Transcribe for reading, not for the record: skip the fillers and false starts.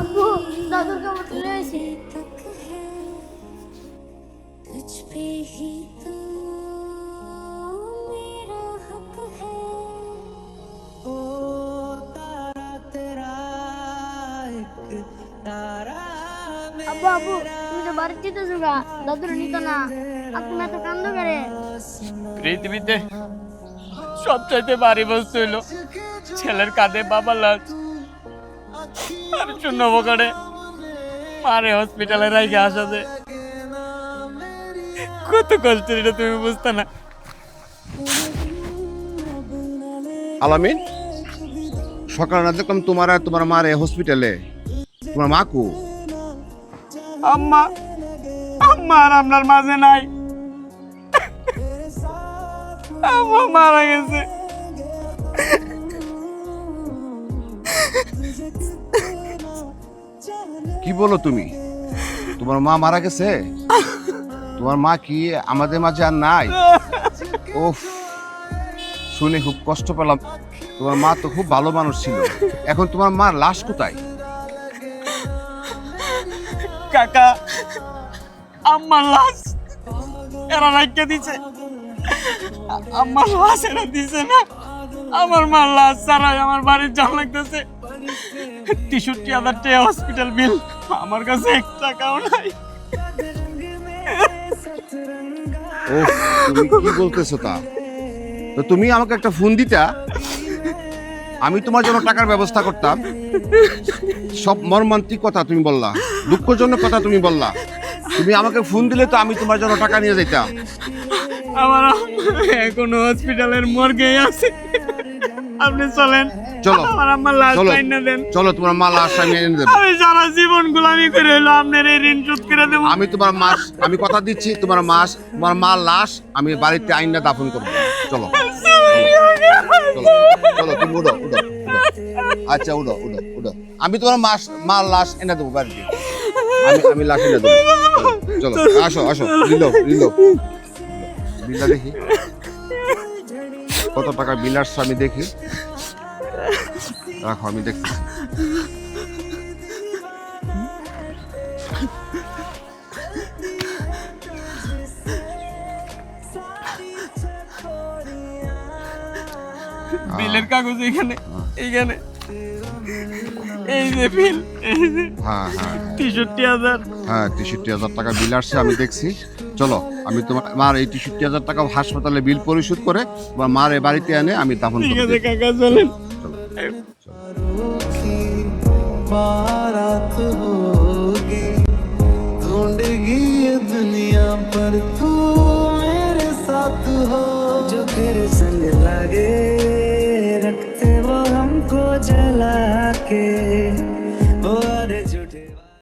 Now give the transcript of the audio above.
আব্বু দাদুর কাপড় তুলে এসেছি। আব্বু আব্বু তুমি তো বাড়িতে যেতেছো গা, দাদুর নিত না। আপনি এত কান্দ করে। পৃথিবীতে সবচাইতে ভারী বস্তু হইলো ছেলের কাঁধে বাবার লাশ, আর শূন্য বকারে মারে হসপিটালে রাইখে আসা যায়। কত কষ্টের এটা তুমি বুঝতে না। আলামিন, সকালে না দেখলাম তোমার আর তোমার মারে হসপিটালে। তোমার মা কো? আম্মা আম্মা আর আপনার মাঝে নাই। আম্মা মারা গেছে। কি বলো তুমি? তোমার মা মারা গেছে? তোমার মা কি আমাদের মাঝে আর নাই? ওফ, শুনে খুব কষ্ট পেলাম। তোমার মা তো খুব ভালো মানুষ ছিল। এখন তোমার মার লাশ কোথায়? কাকা, আম্মার লাশ এরা রাখিয়ে দিছে। আমার লাশ এরা দিছে না। আমার মার লাশ ছাড়াই আমার বাড়ির যাওয়া লাগতেছে। 63,000 টাকা হসপিটাল বিল, আমার কাছে 1 টাকাও নাই। ওফ, তুমি কি বলতেছো তা? তো তুমি আমাকে একটা ফোন দিতা, আমি তোমার জন্য টাকার ব্যবস্থা করতাম। সব মর্মান্তিক কথা তুমি বললা, দুঃখজনক কথা তুমি বললা। তুমি আমাকে ফোন দিলে তো আমি তোমার জন্য টাকা নিয়ে যাইতাম। আমার এখনো হসপিটালের মর্গে আছে। আপনি চলেন, চলো আমার আম্মার লাশ চলো পাইনা দেন। চলো, তোমার মা লাশ আমি এনে দেবো। আমি সারা জীবন গোলামি করে হলো আপনার এই ঋণ শোধ করে দেবো। আমি তোমার মাস, আমি কথা দিচ্ছি তোমার মা লাশ আমি বাড়িতে আইনা দাফন করবো। চলো চলো চলো, তুমি উঠো উঠো উঠো। আচ্ছা উঠো উঠো উঠো, আমি তোমার মা লাশ এনে দেবো বাড়িতে। আমি লাশ এনে দেবো। চলো আসো আসো, বিল বিলটা দেখি কত টাকা বিল আসছে, আমি দেখি। রাখো, আমি দেখছি। বিলের কাগজ এখানে এইখানে, এই যে বিল, এই যে হ্যাঁ হ্যাঁ 63,000। হ্যাঁ, 63,000 টাকা বিল আসছে, আমি দেখছি। চলো, আমি তোমার মার এই 63,000 টাকা হাসপাতালে বিল পরিশোধ করে তোমার মার এ বাড়িতে এনে আমি দাফন ঠিক করে আছে দেব। কাকা, চলেন। চলো बारात होगी, ढूंढेगी ये दुनिया पर तू मेरे साथ हो। जो तेरे संग लगे रखते वो हमको जला के।